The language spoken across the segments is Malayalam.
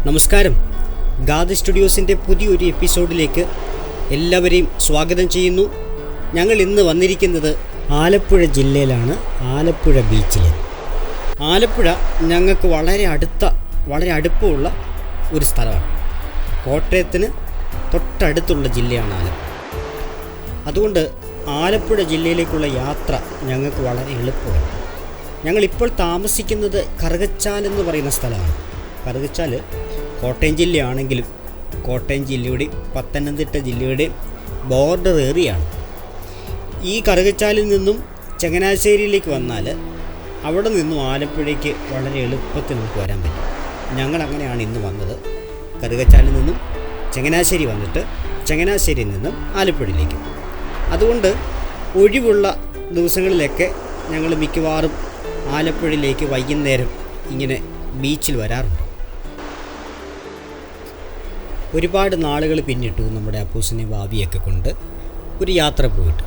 നമസ്കാരം. ഗാദി സ്റ്റുഡിയോസിൻ്റെ പുതിയൊരു എപ്പിസോഡിലേക്ക് എല്ലാവരെയും സ്വാഗതം ചെയ്യുന്നു. ഞങ്ങൾ ഇന്ന് വന്നിരിക്കുന്നത് ആലപ്പുഴ ജില്ലയിലാണ്, ആലപ്പുഴ ബീച്ചിൽ. ആലപ്പുഴ ഞങ്ങൾക്ക് വളരെ അടുപ്പമുള്ള ഒരു സ്ഥലമാണ്. കോട്ടയത്തിന് തൊട്ടടുത്തുള്ള ജില്ലയാണ് ആലപ്പുഴ. അതുകൊണ്ട് ആലപ്പുഴ ജില്ലയിലേക്കുള്ള യാത്ര ഞങ്ങൾക്ക് വളരെ എളുപ്പമാണ്. ഞങ്ങളിപ്പോൾ താമസിക്കുന്നത് കറുകച്ചാൽ എന്ന് പറയുന്ന സ്ഥലമാണ്. കറുകച്ചാൽ കോട്ടയം ജില്ലയാണെങ്കിലും കോട്ടയം ജില്ലയുടെയും പത്തനംതിട്ട ജില്ലയുടെയും ബോർഡർ ഏറിയയാണ്. ഈ കറുകച്ചാലിൽ നിന്നും ചങ്ങനാശ്ശേരിയിലേക്ക് വന്നാൽ അവിടെ നിന്നും ആലപ്പുഴയ്ക്ക് വളരെ എളുപ്പത്തിൽ നമുക്ക് വരാൻ പറ്റും. ഞങ്ങളങ്ങനെയാണ് ഇന്ന് വന്നത്. കറുകച്ചാലിൽ നിന്നും ചങ്ങനാശ്ശേരി വന്നിട്ട് ചങ്ങനാശ്ശേരിയിൽ നിന്നും ആലപ്പുഴയിലേക്ക്. അതുകൊണ്ട് ഒഴിവുള്ള ദിവസങ്ങളിലൊക്കെ ഞങ്ങൾ മിക്കവാറും ആലപ്പുഴയിലേക്ക് വൈകുന്നേരം ഇങ്ങനെ ബീച്ചിൽ വരാറുണ്ട്. ഒരുപാട് നാളുകൾ പിന്നിട്ടു നമ്മുടെ അപ്പൂസിനെ ഭാവിയൊക്കെ കൊണ്ട് ഒരു യാത്ര പോയിട്ട്.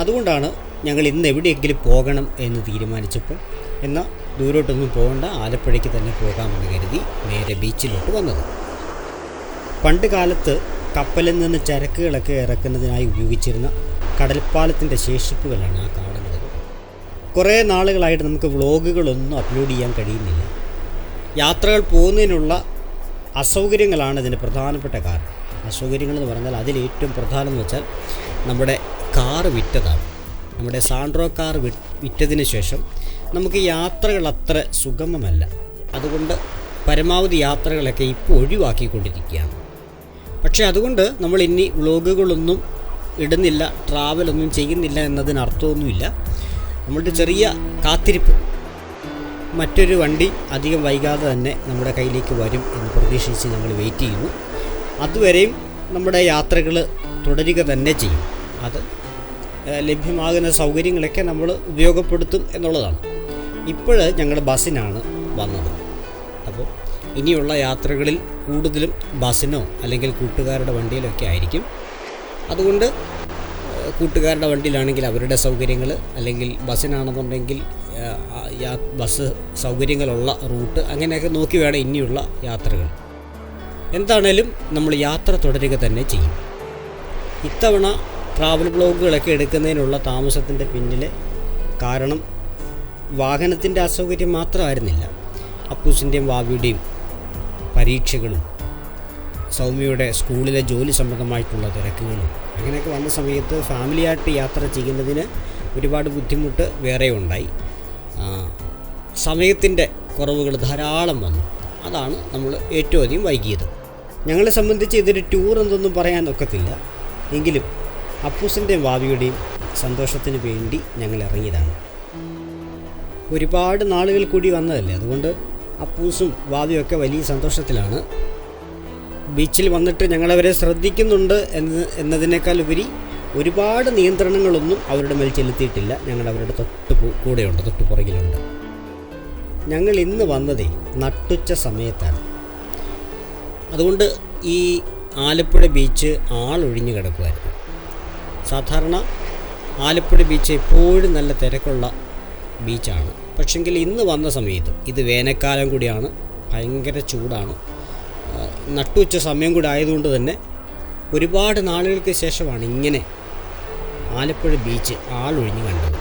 അതുകൊണ്ടാണ് ഞങ്ങൾ ഇന്ന് എവിടെയെങ്കിലും പോകണം എന്ന് തീരുമാനിച്ചപ്പോൾ എന്നാൽ ദൂരോട്ടൊന്നും പോകണ്ട, ആലപ്പുഴയ്ക്ക് തന്നെ പോകാമെന്ന് കരുതി നേരെ ബീച്ചിലോട്ട് വന്നത്. പണ്ട് കാലത്ത് കപ്പലിൽ നിന്ന് ചരക്കുകളൊക്കെ ഇറക്കുന്നതിനായി ഉപയോഗിച്ചിരുന്ന കടൽപ്പാലത്തിൻ്റെ ശേഷിപ്പുകളാണ് ആ കാണുന്നത്. കുറേ നാളുകളായിട്ട് നമുക്ക് വ്ളോഗുകളൊന്നും അപ്ലോഡ് ചെയ്യാൻ കഴിയുന്നില്ല. യാത്രകൾ പോകുന്നതിനുള്ള അസൗകര്യങ്ങളാണ് ഇതിന് പ്രധാനപ്പെട്ട കാരണം. അസൗകര്യങ്ങളെന്ന് പറഞ്ഞാൽ അതിലേറ്റവും പ്രധാനം എന്ന് വെച്ചാൽ നമ്മുടെ കാറ് വിറ്റതാണ്. നമ്മുടെ സാൻഡ്രോ കാർ വിറ്റതിന് ശേഷം നമുക്ക് യാത്രകൾ അത്ര സുഗമമല്ല. അതുകൊണ്ട് പരമാവധി യാത്രകളൊക്കെ ഇപ്പോൾ ഒഴിവാക്കിക്കൊണ്ടിരിക്കുകയാണ്. പക്ഷേ അതുകൊണ്ട് നമ്മൾ ഇനി വ്ളോഗുകളൊന്നും ഇടുന്നില്ല, ട്രാവലൊന്നും ചെയ്യുന്നില്ല എന്നതിനർത്ഥമൊന്നുമില്ല. നമ്മളുടെ ചെറിയ കാത്തിരിപ്പ്, മറ്റൊരു വണ്ടി അധികം വൈകാതെ തന്നെ നമ്മുടെ കയ്യിലേക്ക് വരും എന്ന് പ്രതീക്ഷിച്ച് ഞങ്ങൾ വെയിറ്റ് ചെയ്യുന്നു. അതുവരെയും നമ്മുടെ യാത്രകൾ തുടരുക തന്നെ ചെയ്യും. അത് ലഭ്യമാകുന്ന സൗകര്യങ്ങളൊക്കെ നമ്മൾ ഉപയോഗപ്പെടുത്തും എന്നുള്ളതാണ്. ഇപ്പോൾ ഞങ്ങൾ ബസ്സിനാണ് വന്നത്. അപ്പോൾ ഇനിയുള്ള യാത്രകളിൽ കൂടുതലും ബസ്സിനോ അല്ലെങ്കിൽ കൂട്ടുകാരുടെ വണ്ടിയിലൊക്കെ ആയിരിക്കും. അതുകൊണ്ട് കൂട്ടുകാരുടെ വണ്ടിയിലാണെങ്കിൽ അവരുടെ സൗകര്യങ്ങൾ, അല്ലെങ്കിൽ ബസ്സിനാണെന്നുണ്ടെങ്കിൽ ബസ് സൗകര്യങ്ങളുള്ള റൂട്ട്, അങ്ങനെയൊക്കെ നോക്കി വേണം ഇനിയുള്ള യാത്രകൾ. എന്താണേലും നമ്മൾ യാത്ര തുടരുക തന്നെ ചെയ്യും. ഇത്തവണ ട്രാവൽ ബ്ലോഗുകളൊക്കെ എടുക്കുന്നതിനുള്ള താമസത്തിൻ്റെ പിന്നിലെ കാരണം വാഹനത്തിൻ്റെ അസൗകര്യം മാത്രമായിരുന്നില്ല. അപ്പൂസിൻ്റെയും വാവിയുടെയും പരീക്ഷകളും സൗമ്യയുടെ സ്കൂളിലെ ജോലി സംബന്ധമായിട്ടുള്ള തിരക്കുകളും അങ്ങനെയൊക്കെ വന്ന സമയത്ത് ഫാമിലിയായിട്ട് യാത്ര ചെയ്യുന്നതിന് ഒരുപാട് ബുദ്ധിമുട്ട് വേറെ ഉണ്ടായി. സമയത്തിൻ്റെ കുറവുകൾ ധാരാളം വന്നു. അതാണ് നമ്മൾ ഏറ്റവും അധികം വൈകിയത്. ഞങ്ങളെ സംബന്ധിച്ച് ഇതൊരു ടൂർ എന്തൊന്നും പറയാൻ ഒക്കത്തില്ല. എങ്കിലും അപ്പൂസിൻ്റെയും ഭാവിയുടെയും സന്തോഷത്തിന് വേണ്ടി ഞങ്ങൾ ഇറങ്ങിയതാണ്. ഒരുപാട് നാളുകൾ കൂടി വന്നതല്ലേ, അതുകൊണ്ട് അപ്പൂസും ഭാവിയൊക്കെ വലിയ സന്തോഷത്തിലാണ്. ബീച്ചിൽ വന്നിട്ട് ഞങ്ങളവരെ ശ്രദ്ധിക്കുന്നുണ്ട് എന്നതിനേക്കാൾ ഉപരി ഒരുപാട് നിയന്ത്രണങ്ങളൊന്നും അവരുടെ മേൽ ചെലുത്തിയിട്ടില്ല. ഞങ്ങൾ അവരുടെ കൂടെയുണ്ട്, തൊട്ടു പുറകിലുണ്ട്. ഞങ്ങൾ ഇന്ന് വന്നതേ നട്ടുച്ച സമയത്താണ്. അതുകൊണ്ട് ഈ ആലപ്പുഴ ബീച്ച് ആളൊഴിഞ്ഞു കിടക്കുമായിരുന്നു. സാധാരണ ആലപ്പുഴ ബീച്ച് എപ്പോഴും നല്ല തിരക്കുള്ള ബീച്ചാണ്. പക്ഷെങ്കിൽ ഇന്ന് വന്ന സമയത്ത് ഇത് വേനൽക്കാലം കൂടിയാണ്, ഭയങ്കര ചൂടാണ്, നട്ടുച്ച സമയം കൂടി ആയതുകൊണ്ട് തന്നെ ഒരുപാട് നാളുകൾക്ക് ശേഷമാണ് ഇങ്ങനെ ആലപ്പുഴ ബീച്ച് ആളൊഴിഞ്ഞു കണ്ടത്.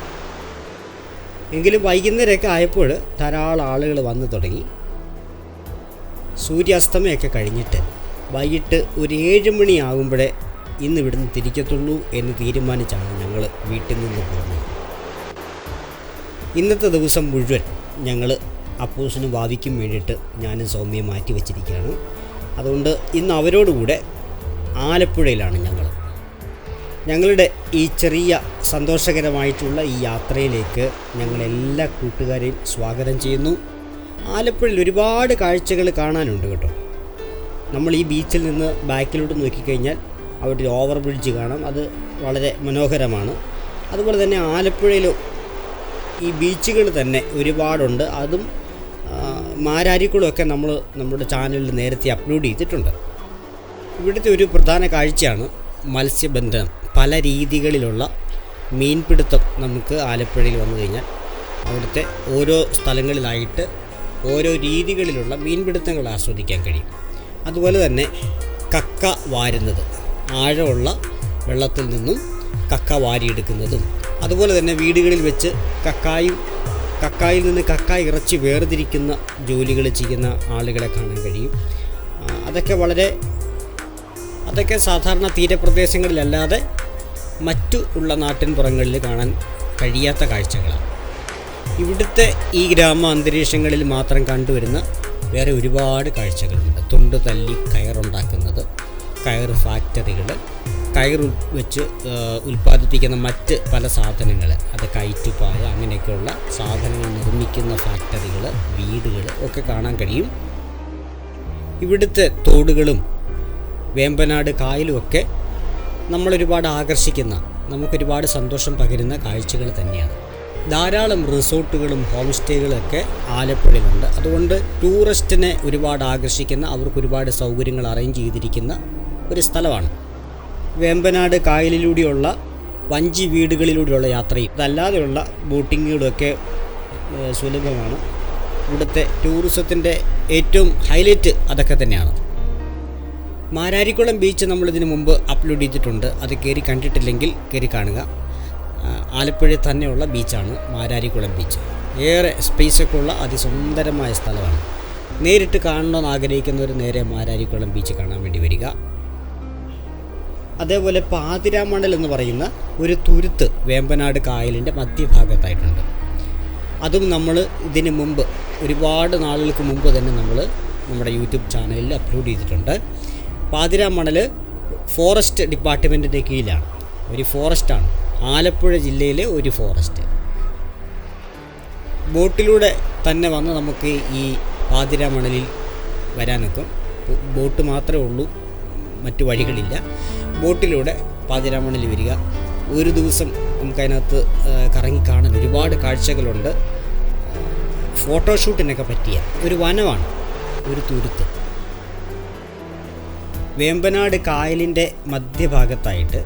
എങ്കിലും വൈകുന്നേരമൊക്കെ ആയപ്പോൾ ധാരാളം ആളുകൾ വന്നു തുടങ്ങി. സൂര്യാസ്തമയമൊക്കെ കഴിഞ്ഞിട്ട് വൈകിട്ട് ഒരു 7 മണിയാകുമ്പോഴേ ഇന്ന് ഇവിടുന്ന് തിരിക്കത്തുള്ളൂ എന്ന് തീരുമാനിച്ചാണ് ഞങ്ങൾ വീട്ടിൽ നിന്ന് പോകുന്നത്. ഇന്നത്തെ ദിവസം മുഴുവൻ ഞങ്ങൾ അപ്പൂസിനും ഭാവിക്കും വേണ്ടിയിട്ട് ഞാനും സൗമ്യയും മാറ്റി വച്ചിരിക്കുകയാണ്. അതുകൊണ്ട് ഇന്ന് അവരോടുകൂടെ ആലപ്പുഴയിലാണ് ഞങ്ങളുടെ ഈ ചെറിയ സന്തോഷകരമായിട്ടുള്ള ഈ യാത്രയിലേക്ക് ഞങ്ങളെല്ലാ കൂട്ടുകാരെയും സ്വാഗതം ചെയ്യുന്നു. ആലപ്പുഴയിൽ ഒരുപാട് കാഴ്ചകൾ കാണാനുണ്ട് കേട്ടോ. നമ്മൾ ഈ ബീച്ചിൽ നിന്ന് ബാക്കിലോട്ട് നോക്കിക്കഴിഞ്ഞാൽ അവിടെ ഒരു ഓവർ ബ്രിഡ്ജ് കാണാം, അത് വളരെ മനോഹരമാണ്. അതുപോലെ തന്നെ ആലപ്പുഴയിൽ ഈ ബീച്ചുകൾ തന്നെ ഒരുപാടുണ്ട്. അതും മാരാരിക്കുളമൊക്കെ നമ്മൾ നമ്മുടെ ചാനലിൽ നേരത്തെ അപ്ലോഡ് ചെയ്തിട്ടുണ്ട്. ഇവിടുത്തെ ഒരു പ്രധാന കാഴ്ചയാണ് മത്സ്യബന്ധനം. പല രീതികളിലുള്ള മീൻപിടുത്തം നമുക്ക് ആലപ്പുഴയിൽ വന്നു കഴിഞ്ഞാൽ അവിടുത്തെ ഓരോ സ്ഥലങ്ങളിലായിട്ട് ഓരോ രീതികളിലുള്ള മീൻപിടുത്തങ്ങൾ ആസ്വദിക്കാൻ കഴിയും. അതുപോലെ തന്നെ കക്ക വാരുന്നത്, ആഴമുള്ള വെള്ളത്തിൽ നിന്നും കക്ക വാരിയെടുക്കുന്നതും, അതുപോലെ തന്നെ വീടുകളിൽ വെച്ച് കക്കായിൽ നിന്ന് കക്ക ഇറച്ചി വേർതിരിക്കുന്ന ജോലികൾ ചെയ്യുന്ന ആളുകളെ കാണാൻ കഴിയും. അതൊക്കെ സാധാരണ തീരപ്രദേശങ്ങളിലല്ലാതെ മറ്റു ഉള്ള നാട്ടിൻപുറങ്ങളിൽ കാണാൻ കഴിയാത്ത കാഴ്ചകളാണ്. ഇവിടുത്തെ ഈ ഗ്രാമ അന്തരീക്ഷങ്ങളിൽ മാത്രം കണ്ടുവരുന്ന വേറെ ഒരുപാട് കാഴ്ചകളുണ്ട്. തൊണ്ട് തല്ലി കയറുണ്ടാക്കുന്നത്, കയർ ഫാക്ടറികൾ, കയർ വെച്ച് ഉൽപ്പാദിപ്പിക്കുന്ന മറ്റ് പല സാധനങ്ങൾ, അത് കയറ്റുപായ അങ്ങനെയൊക്കെയുള്ള സാധനങ്ങൾ നിർമ്മിക്കുന്ന ഫാക്ടറികൾ, വീടുകൾ ഒക്കെ കാണാൻ കഴിയും. ഇവിടുത്തെ തോടുകളും വേമ്പനാട് കായലുമൊക്കെ നമ്മളൊരുപാട് ആകർഷിക്കുന്ന, നമുക്കൊരുപാട് സന്തോഷം പകരുന്ന കാഴ്ചകൾ തന്നെയാണ്. ധാരാളം റിസോർട്ടുകളും ഹോം സ്റ്റേകളൊക്കെ ആലപ്പുഴയിലുണ്ട്. അതുകൊണ്ട് ടൂറിസ്റ്റിനെ ഒരുപാട് ആകർഷിക്കുന്ന, അവർക്ക് ഒരുപാട് സൗകര്യങ്ങൾ അറേഞ്ച് ചെയ്തിരിക്കുന്ന ഒരു സ്ഥലമാണ്. വേമ്പനാട് കായലിലൂടെയുള്ള വഞ്ചി വീടുകളിലൂടെയുള്ള യാത്രയും അതല്ലാതെയുള്ള ബോട്ടിങ്ങുകളുമൊക്കെ സുലഭമാണ്. ഇവിടുത്തെ ടൂറിസത്തിൻ്റെ ഏറ്റവും ഹൈലൈറ്റ് അതൊക്കെ തന്നെയാണ്. മാരാരിക്കുളം ബീച്ച് നമ്മളിതിനു മുമ്പ് അപ്ലോഡ് ചെയ്തിട്ടുണ്ട്. അത് കയറി കണ്ടിട്ടില്ലെങ്കിൽ കയറി കാണുക. ആലപ്പുഴയിൽ തന്നെയുള്ള ബീച്ചാണ് മാരാരിക്കുളം ബീച്ച്. ഏറെ സ്പേസൊക്കെ ഉള്ള അതിസുന്ദരമായ സ്ഥലമാണ്. നേരിട്ട് കാണണമെന്ന് ആഗ്രഹിക്കുന്നവർ നേരെ മാരാരിക്കുളം ബീച്ച് കാണാൻ വേണ്ടി വരിക. അതേപോലെ പാതിരാമണൽ എന്ന് പറയുന്ന ഒരു തുരുത്ത് വേമ്പനാട് കായലിൻ്റെ മധ്യഭാഗത്തായിട്ടുണ്ട്. അതും നമ്മൾ ഇതിന് മുമ്പ് ഒരുപാട് നാളുകൾക്ക് മുമ്പ് തന്നെ നമ്മൾ നമ്മുടെ യൂട്യൂബ് ചാനലിൽ അപ്ലോഡ് ചെയ്തിട്ടുണ്ട്. പാതിരാമണൽ ഫോറസ്റ്റ് ഡിപ്പാർട്ട്മെൻറ്റിൻ്റെ കീഴിലാണ്. ഒരു ഫോറസ്റ്റാണ്, ആലപ്പുഴ ജില്ലയിലെ ഒരു ഫോറസ്റ്റ്. ബോട്ടിലൂടെ തന്നെ വന്ന് നമുക്ക് ഈ പാതിരാമണലിൽ വരാനൊക്കും. ബോട്ട് മാത്രമേ ഉള്ളൂ, മറ്റു വഴികളില്ല. ബോട്ടിലൂടെ പാതിരാമണലിൽ വരിക. ഒരു ദിവസം നമുക്കതിനകത്ത് കറങ്ങിക്കാണാൻ ഒരുപാട് കാഴ്ചകളുണ്ട്. ഫോട്ടോഷൂട്ടിനൊക്കെ പറ്റിയ ഒരു വനമാണ്, ഒരു തുരുത്ത്. വേമ്പനാട് കായലിൻ്റെ മധ്യഭാഗത്തായിട്ട്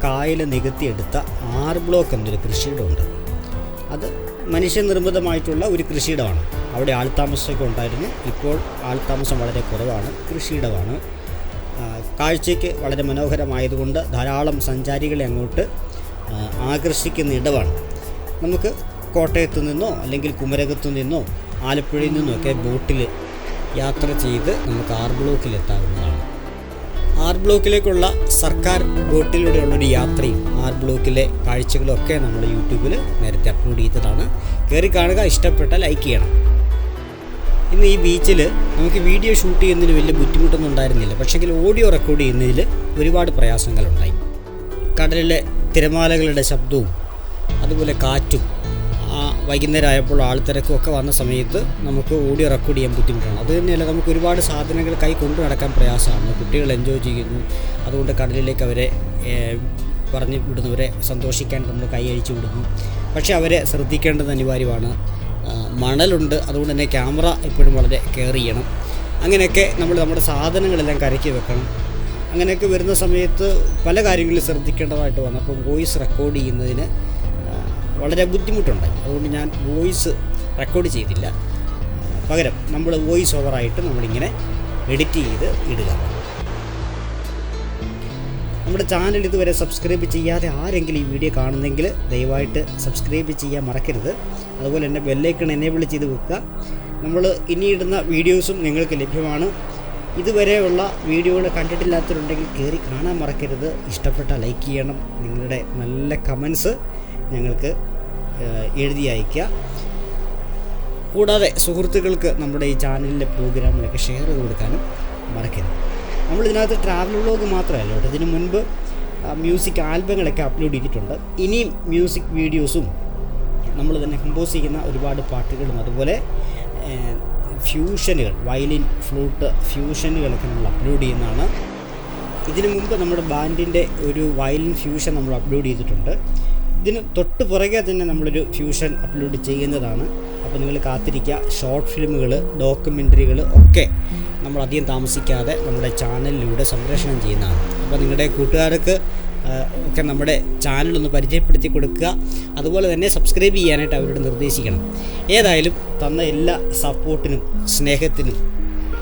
കായൽ നികത്തിയെടുത്ത 6 ബ്ലോക്ക് എന്നൊരു കൃഷിയിടമുണ്ട്. അത് മനുഷ്യനിർമ്മിതമായിട്ടുള്ള ഒരു കൃഷിയിടമാണ്. അവിടെ ആൾത്താമസമൊക്കെ ഉണ്ടായിരുന്നു. ഇപ്പോൾ ആൾത്താമസം വളരെ കുറവാണ്, കൃഷിയിടമാണ്. കാഴ്ചയ്ക്ക് വളരെ മനോഹരമായതുകൊണ്ട് ധാരാളം സഞ്ചാരികളെ അങ്ങോട്ട് ആകർഷിക്കുന്ന ഇടമാണ്. നമുക്ക് കോട്ടയത്തു നിന്നോ അല്ലെങ്കിൽ കുമരകത്തു നിന്നോ ആലപ്പുഴയിൽ നിന്നോ ഒക്കെ ബോട്ടിൽ യാത്ര ചെയ്ത് നമുക്ക് 6 ബ്ലോക്കിൽ എത്താവുന്നതാണ്. 6 ബ്ലോക്കിലേക്കുള്ള സർക്കാർ ബോട്ടിലൂടെയുള്ളൊരു യാത്രയും 6 ബ്ലോക്കിലെ കാഴ്ചകളൊക്കെ നമ്മൾ യൂട്യൂബിൽ നേരത്തെ അപ്ലോഡ് ചെയ്തതാണ്. കയറി കാണുക, ഇഷ്ടപ്പെട്ട ലൈക്ക് ചെയ്യണം. ഇന്ന് ഈ ബീച്ചിൽ നമുക്ക് വീഡിയോ ഷൂട്ട് ചെയ്യുന്നതിന് വലിയ ബുദ്ധിമുട്ടൊന്നും ഉണ്ടായിരുന്നില്ല. പക്ഷേങ്കിൽ ഓഡിയോ റെക്കോർഡ് ചെയ്യുന്നതിൽ ഒരുപാട് പ്രയാസങ്ങളുണ്ടായി. കടലിലെ തിരമാലകളുടെ ശബ്ദവും അതുപോലെ കാറ്റും വൈകുന്നേരം ആയപ്പോൾ ആൾത്തിരക്കും ഒക്കെ വന്ന സമയത്ത് നമുക്ക് ഓഡിയോ റെക്കോർഡ് ചെയ്യാൻ ബുദ്ധിമുട്ടാണ്. അത് തന്നെയല്ല, നമുക്ക് ഒരുപാട് സാധനങ്ങൾ കൈ കൊണ്ടു നടക്കാൻ പ്രയാസമാണ്. കുട്ടികൾ എൻജോയ് ചെയ്യുന്നു. അതുകൊണ്ട് കടലിലേക്ക് അവരെ പറഞ്ഞു വിടുന്നവരെ സന്തോഷിക്കാൻ നമ്മൾ കൈ അഴിച്ചു വിടുന്നു. പക്ഷേ അവരെ ശ്രദ്ധിക്കേണ്ടത് അനിവാര്യമാണ്. മണലുണ്ട്, അതുകൊണ്ട് തന്നെ ക്യാമറ എപ്പോഴും വളരെ കെയർ ചെയ്യണം. അങ്ങനെയൊക്കെ നമ്മൾ നമ്മുടെ സാധനങ്ങളെല്ലാം കരയ്ക്ക് വെക്കണം. അങ്ങനെയൊക്കെ വരുന്ന സമയത്ത് പല കാര്യങ്ങളിൽ ശ്രദ്ധിക്കേണ്ടതായിട്ട് വന്നപ്പോൾ വോയിസ് റെക്കോർഡ് ചെയ്യുന്നതിന് വളരെ ബുദ്ധിമുട്ടുണ്ടായി. അതുകൊണ്ട് ഞാൻ വോയിസ് റെക്കോർഡ് ചെയ്തില്ല. പകരം നമ്മൾ വോയിസ് ഓവറായിട്ട് നമ്മളിങ്ങനെ എഡിറ്റ് ചെയ്ത് ഇടുക. നമ്മുടെ ചാനൽ ഇതുവരെ സബ്സ്ക്രൈബ് ചെയ്യാതെ ആരെങ്കിലും ഈ വീഡിയോ കാണുന്നെങ്കിൽ ദയവായിട്ട് സബ്സ്ക്രൈബ് ചെയ്യാൻ മറക്കരുത്. അതുപോലെ തന്നെ ബെല്ലൈക്കൺ എനേബിൾ ചെയ്ത് വെക്കുക. നമ്മൾ ഇനിയിടുന്ന വീഡിയോസും നിങ്ങൾക്ക് ലഭ്യമാണ്. ഇതുവരെയുള്ള വീഡിയോകൾ കണ്ടിട്ടില്ലാത്തവരുണ്ടെങ്കിൽ കയറി കാണാൻ മറക്കരുത്. ഇഷ്ടപ്പെട്ട ലൈക്ക് ചെയ്യണം. നിങ്ങളുടെ നല്ല കമൻസ് ഞങ്ങൾക്ക് എഴുതി അയയ്ക്കുക. കൂടാതെ സുഹൃത്തുക്കൾക്ക് നമ്മുടെ ഈ ചാനലിലെ പ്രോഗ്രാമിലൊക്കെ ഷെയർ ചെയ്ത് കൊടുക്കാനും മറക്കരുത്. നമ്മളിതിനകത്ത് ട്രാവൽ വ്ളോഗ് മാത്രമല്ല കേട്ടോ, ഇതിനു മുൻപ് മ്യൂസിക് ആൽബങ്ങളൊക്കെ അപ്ലോഡ് ചെയ്തിട്ടുണ്ട്. ഇനിയും മ്യൂസിക് വീഡിയോസും നമ്മൾ തന്നെ കമ്പോസ് ചെയ്യുന്ന ഒരുപാട് പാട്ടുകളും അതുപോലെ ഫ്യൂഷനുകൾ, വയലിൻ, ഫ്ലൂട്ട് ഫ്യൂഷനുകളൊക്കെ നമ്മൾ അപ്ലോഡ് ചെയ്യുന്നതാണ്. ഇതിനു മുമ്പ് നമ്മുടെ ബാൻഡിൻ്റെ ഒരു വയലിൻ ഫ്യൂഷൻ നമ്മൾ അപ്ലോഡ് ചെയ്തിട്ടുണ്ട്. ഇതിന് തൊട്ട് പുറകെ തന്നെ നമ്മളൊരു ഫ്യൂഷൻ അപ്ലോഡ് ചെയ്യുന്നതാണ്. അപ്പോൾ നിങ്ങൾ കാത്തിരിക്കുക. ഷോർട്ട് ഫിലിമുകൾ, ഡോക്യുമെൻ്ററികൾ ഒക്കെ നമ്മൾ അധികം താമസിക്കാതെ നമ്മുടെ ചാനലിലൂടെ സംപ്രേഷണം ചെയ്യുന്നതാണ്. അപ്പോൾ നിങ്ങളുടെ കൂട്ടുകാർക്ക് ഒക്കെ നമ്മുടെ ചാനലൊന്ന് പരിചയപ്പെടുത്തി കൊടുക്കുക. അതുപോലെ തന്നെ സബ്സ്ക്രൈബ് ചെയ്യാനായിട്ട് അവരോട് നിർദ്ദേശിക്കണം. ഏതായാലും തന്ന എല്ലാ സപ്പോർട്ടിനും സ്നേഹത്തിനും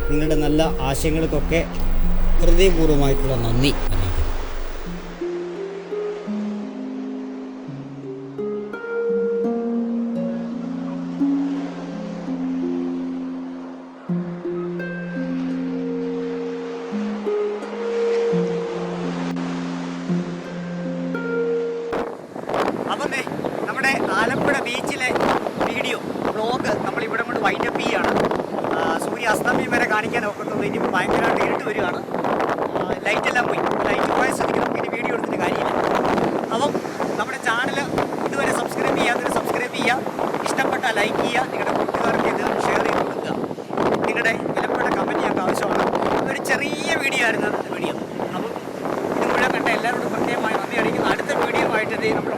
നിങ്ങളുടെ നല്ല ആശയങ്ങൾക്കൊക്കെ ഹൃദയപൂർവ്വമായിട്ടുള്ള നന്ദി അറിയിക്കുന്നു. അപ്പം നമ്മുടെ ആലപ്പുഴ ബീച്ചിലെ വീഡിയോ വ്ളോഗ് നമ്മളിവിടെ കൊണ്ട് വൈൻഡപ്പ് ചെയ്യുകയാണ്. സൂര്യ അസ്തമയം വരെ കാണിക്കാൻ ഒക്കത്തുള്ളൂ. ഇനിയിപ്പോൾ ഭയങ്കരമായിട്ട് ഇരുട്ട് വരികയാണ്. ലൈറ്റെല്ലാം പോയി. ലൈറ്റ് പോയ സ്ഥിതിക്ക് നമുക്ക് ഇനി വീഡിയോ എടുത്തിട്ട് കാര്യമില്ല. അപ്പം നമ്മുടെ ചാനൽ ഇതുവരെ സബ്സ്ക്രൈബ് ചെയ്യാത്തവർ സബ്സ്ക്രൈബ് ചെയ്യുക. ഇഷ്ടപ്പെട്ട ലൈക്ക് ചെയ്യുക. നിങ്ങളുടെ കൂട്ടുകാർക്ക് ഇത് ഷെയർ ചെയ്ത് കൊടുക്കുക. നിങ്ങളുടെ വിലപ്പെട്ട കമൻറ്റ് ഞങ്ങൾക്ക് ആവശ്യമാണ്. ഒരു ചെറിയ വീഡിയോ ആയിരുന്നു വീഡിയോ. അപ്പം ഇത് മുഴുവൻ കണ്ട എല്ലാവരോടും പ്രത്യേകമായി നന്ദി അറിയിക്കുന്നു. അടുത്ത വീഡിയോ ആയിട്ട് നമ്മൾ